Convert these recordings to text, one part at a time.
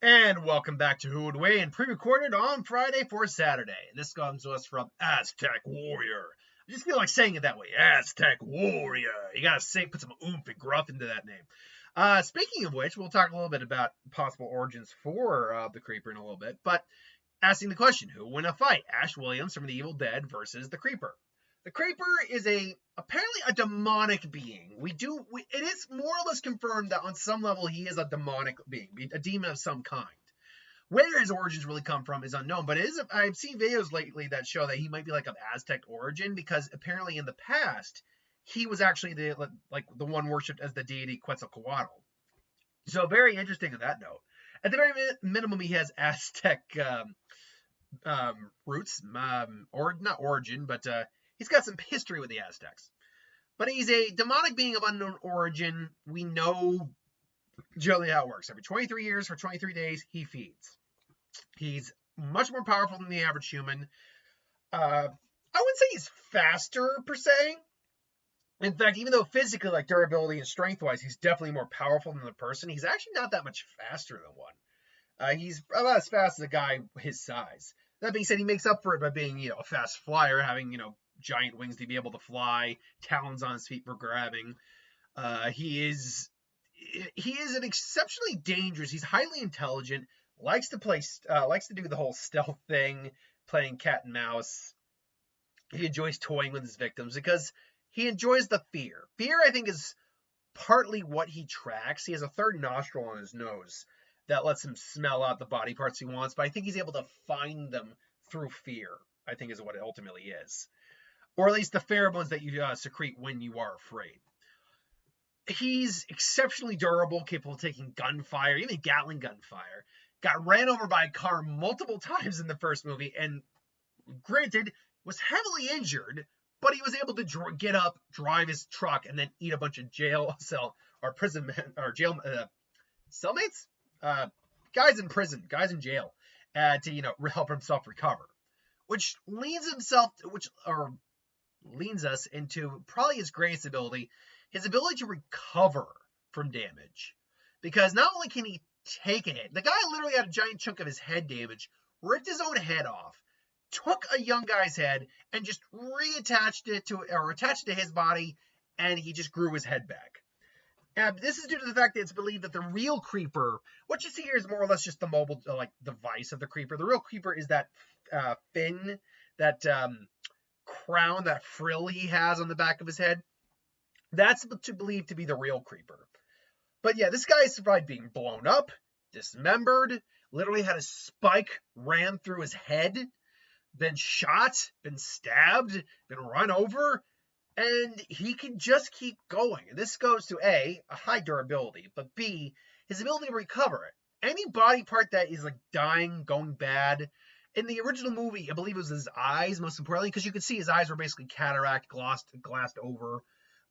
And welcome back to Who Would Win, pre-recorded on Friday for Saturday. And this comes to us from Aztec Warrior. I just feel like saying it that way, Aztec Warrior. You gotta say, put some oomph and gruff into that name. Speaking of which, we'll talk a little bit about possible origins for the Creeper in a little bit. But asking the question, who will win a fight? Ash Williams from The Evil Dead versus the Creeper. The Creeper is apparently a demonic being. It is more or less confirmed that on some level he is a demonic being, a demon of some kind. Where his origins really come from is unknown, but I've seen videos lately that show that he might be like of Aztec origin, because apparently in the past he was actually the one worshipped as the deity Quetzalcoatl. So very interesting on that note. At the very minimum, he has Aztec roots, or not origin, but he's got some history with the Aztecs. But he's a demonic being of unknown origin. We know generally how it works. Every 23 years, for 23 days, he feeds. He's much more powerful than the average human. I wouldn't say he's faster, per se. In fact, even though physically, like durability and strength-wise, he's definitely more powerful than the person, he's actually not that much faster than one. He's about as fast as a guy his size. That being said, he makes up for it by being, a fast flyer, having, giant wings to be able to fly, talons on his feet for grabbing. He is an exceptionally dangerous. He's highly intelligent. Likes to do the whole stealth thing, playing cat and mouse. He enjoys toying with his victims because he enjoys the fear. Fear, I think, is partly what he tracks. He has a third nostril on his nose that lets him smell out the body parts he wants, but I think he's able to find them through fear, I think, is what it ultimately is. Or at least the pheromones that you secrete when you are afraid. He's exceptionally durable, capable of taking gunfire, even Gatling gunfire. Got ran over by a car multiple times in the first movie, and granted, was heavily injured, but he was able to get up, drive his truck, and then eat a bunch of jail cell or prison or jail cellmates, guys in prison, guys in jail, to help himself recover, which leads us into probably his greatest ability, his ability to recover from damage. Because not only can he take a hit, the guy literally had a giant chunk of his head damage, ripped his own head off, took a young guy's head and just attached it to his body, and he just grew his head back. And this is due to the fact that it's believed that the real Creeper, what you see here is more or less just the mobile, device of the Creeper. The real Creeper is that fin, that crown, that frill he has on the back of his head. That's believed to be the real Creeper. But yeah, this guy survived being blown up, dismembered, literally had a spike ran through his head, been shot, been stabbed, been run over, and he can just keep going. And this goes to A, high durability, but B, his ability to recover it. Any body part that is dying, going bad. In the original movie, I believe it was his eyes, most importantly, because you could see his eyes were basically cataract, glassed over.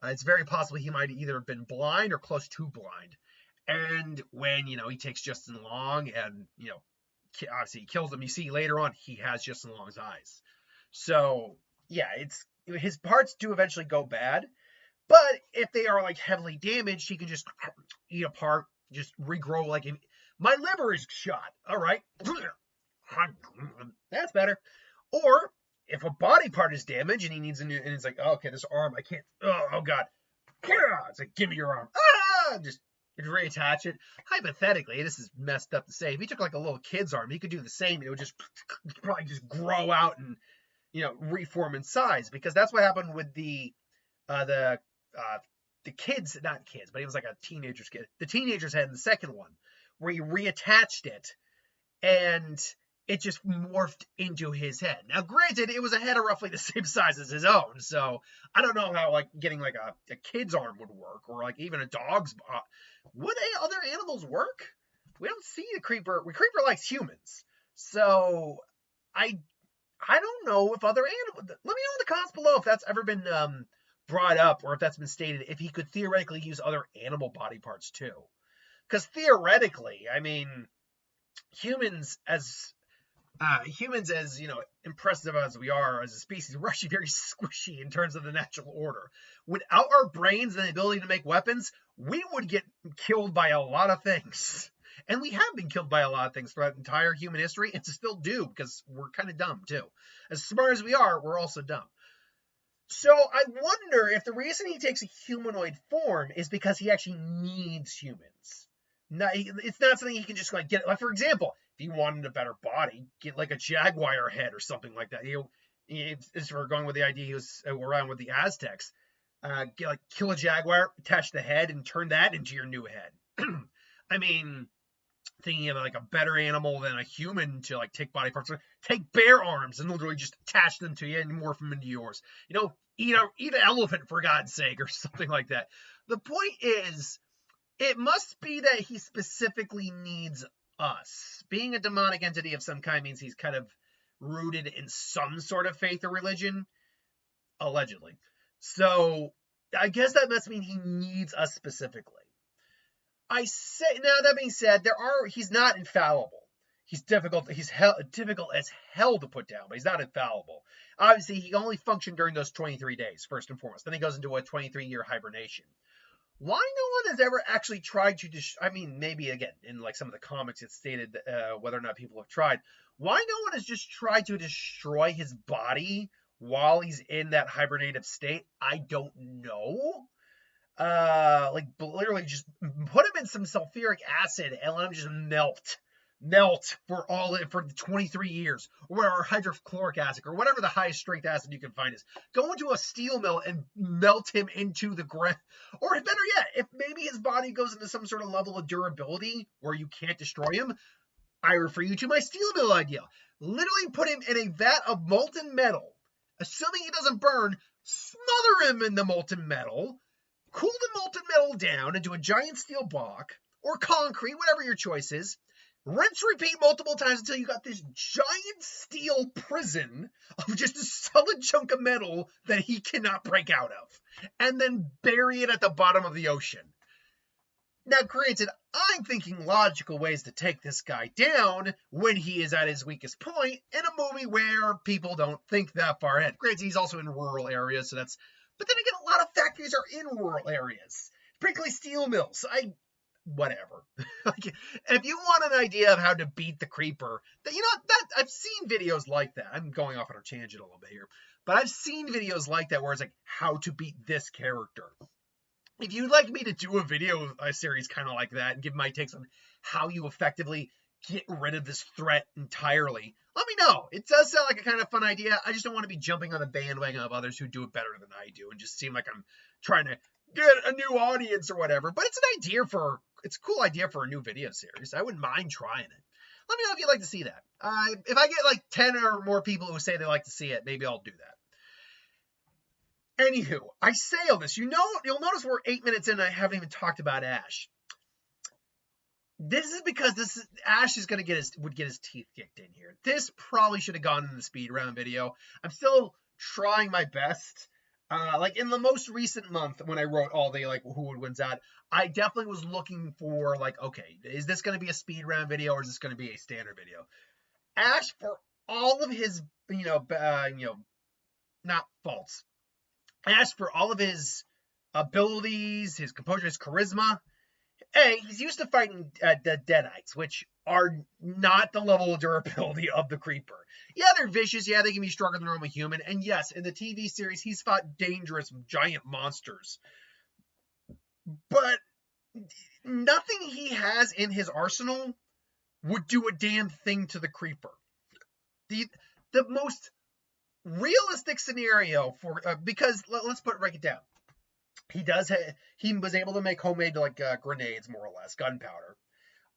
It's very possible he might either have been blind or close to blind. And when, he takes Justin Long and, obviously he kills him, you see later on he has Justin Long's eyes. So, yeah, his parts do eventually go bad. But if they are, heavily damaged, he can just eat a part, just regrow. My liver is shot. All right. That's better. Or if a body part is damaged and he needs a new, and it's oh, okay, this arm, I can't, oh God. It's give me your arm. Just reattach it. Hypothetically, this is messed up to say, if he took a little kid's arm, he could do the same. It would just probably just grow out and, reform in size, because that's what happened with the kids, not kids, but he was a teenager's kid. The teenager's head in the second one, where he reattached it and it just morphed into his head. Now, granted, it was a head of roughly the same size as his own, so I don't know how getting a kid's arm would work, or even a dog's. Would other animals work? We don't see the Creeper. The Creeper likes humans, so I don't know if other animals. Let me know in the comments below if that's ever been brought up, or if that's been stated, if he could theoretically use other animal body parts too. Because theoretically, humans as impressive as we are as a species, we're actually very squishy in terms of the natural order. Without our brains and the ability to make weapons, we would get killed by a lot of things. And we have been killed by a lot of things throughout entire human history, and still do, because we're kind of dumb too. As smart as we are, we're also dumb. So I wonder if the reason he takes a humanoid form is because he actually needs humans. It's not something he can just like get. Like, for example, if he wanted a better body, get like a jaguar head or something like that. If we're going with the idea he was around with the Aztecs, kill a jaguar, attach the head, and turn that into your new head. I mean, thinking of like a better animal than a human to like take body parts. Take bear arms and literally just attach them to you and morph them into yours. Eat an elephant for God's sake, or something like that. The point is, it must be that he specifically needs us. Being a demonic entity of some kind means he's kind of rooted in some sort of faith or religion, allegedly. So I guess that must mean he needs us specifically. Now that being said, he's not infallible. He's difficult as hell to put down, but he's not infallible. Obviously, he only functioned during those 23 days, first and foremost. Then he goes into a 23-year hibernation. Why no one has ever actually tried to maybe again in like some of the comics it's stated whether or not people have tried. Why no one has just tried to destroy his body while he's in that hibernative state? I don't know. Literally just put him in some sulfuric acid and let him just melt for 23 years, or hydrochloric acid, or whatever the highest strength acid you can find is. Go into a steel mill and melt him into the ground. Or better yet, if maybe his body goes into some sort of level of durability where you can't destroy him, I refer you to my steel mill idea. Literally put him in a vat of molten metal, assuming he doesn't burn, smother him in the molten metal, cool the molten metal down into a giant steel block, or concrete, whatever your choice is. Rinse, repeat multiple times until you got this giant steel prison of just a solid chunk of metal that he cannot break out of. And then bury it at the bottom of the ocean. Now, granted, I'm thinking logical ways to take this guy down when he is at his weakest point in a movie where people don't think that far ahead. Granted, he's also in rural areas, so that's... But then again, a lot of factories are in rural areas. Particularly steel mills. Whatever. If you want an idea of how to beat the creeper, I've seen videos like that. I'm going off on a tangent a little bit here, but I've seen videos like that where it's like how to beat this character. If you'd like me to do a series kind of like that and give my takes on how you effectively get rid of this threat entirely, let me know. It does sound like a kind of fun idea. I just don't want to be jumping on the bandwagon of others who do it better than I do and just seem like I'm trying to get a new audience or whatever. But it's a cool idea for a new video series. I wouldn't mind trying it. Let me know if you'd like to see that. If I get like 10 or more people who say they like to see it, maybe I'll do that. Anywho, I say all this. You'll notice we're 8 minutes in and I haven't even talked about Ash. This is because Ash is would get his teeth kicked in here. This probably should have gone in the speed round video. I'm still trying my best. In the most recent month when I wrote all the who would wins out, I definitely was looking for okay, is this going to be a speed round video or is this going to be a standard video? Ash, for all of his not faults, Ash, for all of his abilities, his composure, his charisma, he's used to fighting the Deadites, which are not the level of durability of the Creeper. Yeah, they're vicious. Yeah, they can be stronger than a normal human. And yes, in the TV series, he's fought dangerous giant monsters. But nothing he has in his arsenal would do a damn thing to the Creeper. The most realistic scenario because let's break it down. He was able to make homemade grenades, more or less, gunpowder.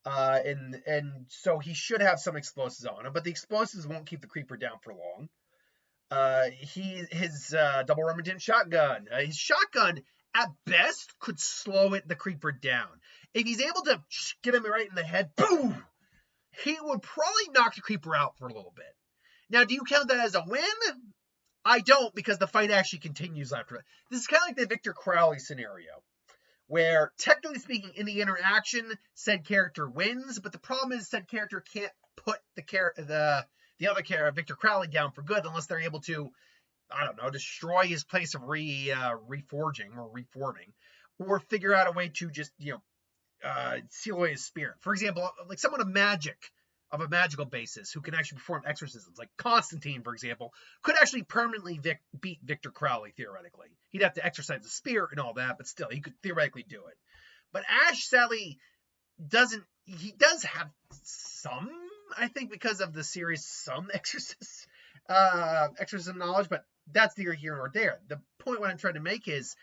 And so he should have some explosives on him, but the explosives won't keep the Creeper down for long. His double Remington shotgun. His shotgun at best could slow the Creeper down. If he's able to get him right in the head, boom, he would probably knock the Creeper out for a little bit. Now, do you count that as a win? I don't, because the fight actually continues after it. This is kind of like the Victor Crowley scenario, where technically speaking, in the interaction, said character wins, but the problem is said character can't put the other character, Victor Crowley, down for good unless they're able to, I don't know, destroy his place of reforging or reforming, or figure out a way to just seal away his spirit. For example, like someone of a magical basis who can actually perform exorcisms, like Constantine, for example, could actually permanently beat Victor Crowley, theoretically. He'd have to exercise the spirit and all that, but still, he could theoretically do it. But Ash, sadly, doesn't. He does have some, I think, because of the series, some exorcism knowledge, but that's neither here nor there. The point what I'm trying to make is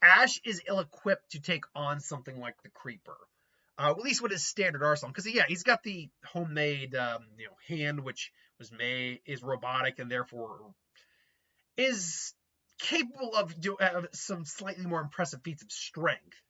Ash is ill-equipped to take on something like the Creeper. At least with his standard arsenal, because he's got the homemade hand, which is robotic and therefore is capable of some slightly more impressive feats of strength.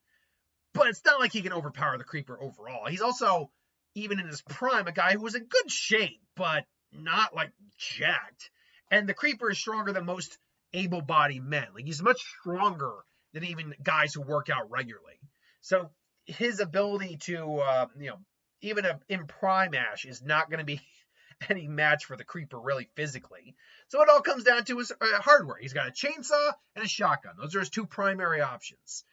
But it's not like he can overpower the Creeper overall. He's also, even in his prime, a guy who was in good shape, but not like jacked. And the Creeper is stronger than most able-bodied men. Like, he's much stronger than even guys who work out regularly. So his ability to, even in prime Ash is not going to be any match for the Creeper, really, physically. So it all comes down to his hardware. He's got a chainsaw and a shotgun. Those are his two primary options.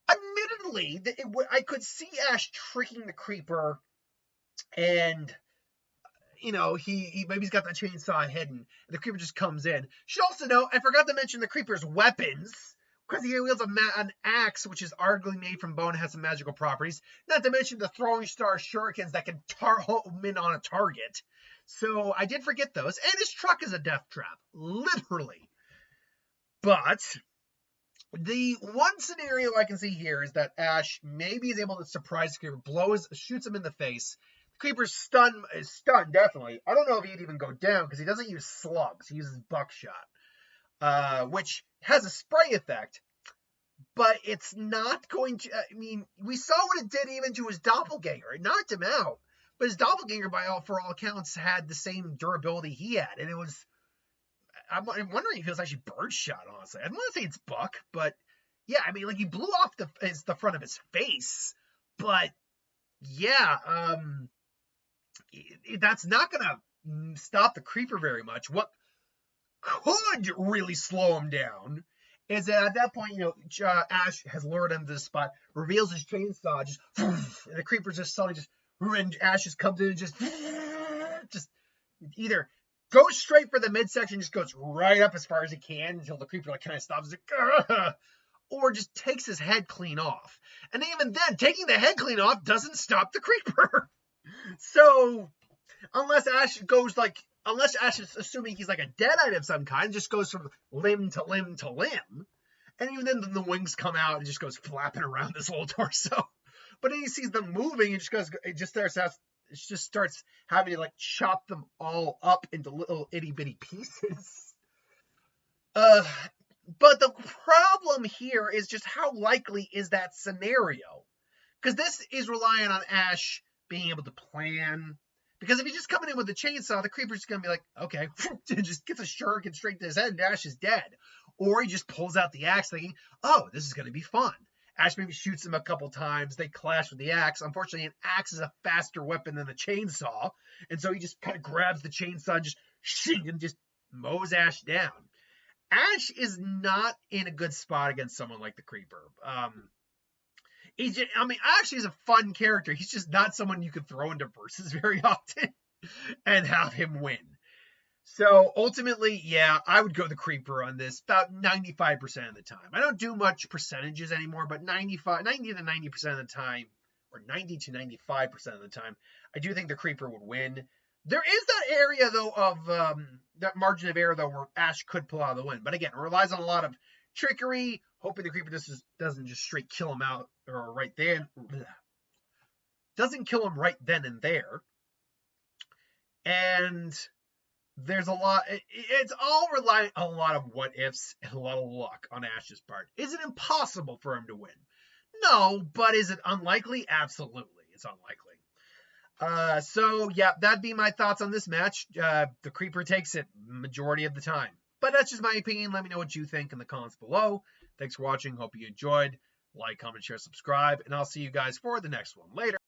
Admittedly, I could see Ash tricking the Creeper, and he maybe he's got that chainsaw hidden, and the Creeper just comes in. Should also know, I forgot to mention the Creeper's weapons, because he wields an axe, which is arguably made from bone and has some magical properties. Not to mention the throwing star shurikens that can home in on a target. So I did forget those. And his truck is a death trap, literally. But the one scenario I can see here is that Ash maybe is able to surprise the Creeper, shoots him in the face. The Creeper's stunned, definitely. I don't know if he'd even go down, because he doesn't use slugs. He uses buckshot, which has a spray effect, but it's not going to, we saw what it did even to his doppelganger. It knocked him out, but his doppelganger, for all accounts, had the same durability he had, and I'm wondering if it was actually birdshot, honestly. I don't want to say it's Buck, but yeah, he blew off the front of his face, but yeah, that's not going to stop the Creeper very much. What could really slow him down is that at that point, Ash has lured him to the spot, reveals his chainsaw, and the Creeper's just suddenly and Ash just comes in and just either goes straight for the midsection, just goes right up as far as he can until the Creeper kind of stops, or just takes his head clean off. And even then, taking the head clean off doesn't stop the Creeper. So unless Ash is assuming he's like a deadite of some kind, just goes from limb to limb to limb. And even then the wings come out and just goes flapping around his whole torso. But then he sees them moving and it just starts having to chop them all up into little itty bitty pieces. But the problem here is just how likely is that scenario? Because this is relying on Ash being able to plan. Because if he's just coming in with the chainsaw, the Creeper's just going to be like, okay, just gets a shuriken straight to his head and Ash is dead. Or he just pulls out the axe thinking, oh, this is going to be fun. Ash maybe shoots him a couple times. They clash with the axe. Unfortunately, an axe is a faster weapon than the chainsaw. And so he just kind of grabs the chainsaw and just mows Ash down. Ash is not in a good spot against someone like the Creeper. Ash is a fun character. He's just not someone you could throw into versus very often and have him win. So ultimately, yeah, I would go the Creeper on this about 95% of the time. I don't do much percentages anymore, but 90 to 90% of the time, or 90 to 95% of the time, I do think the Creeper would win. There is that area, though, of that margin of error, though, where Ash could pull out the win. But again, it relies on a lot of trickery, hoping the Creeper doesn't just straight kill him out or right then. Doesn't kill him right then and there. And there's a lot. It's all relying on a lot of what ifs and a lot of luck on Ash's part. Is it impossible for him to win? No, but is it unlikely? Absolutely, it's unlikely. So yeah, that'd be my thoughts on this match. The Creeper takes it majority of the time. But that's just my opinion. Let me know what you think in the comments below. Thanks for watching. Hope you enjoyed. Like, comment, share, subscribe, and I'll see you guys for the next one. Later.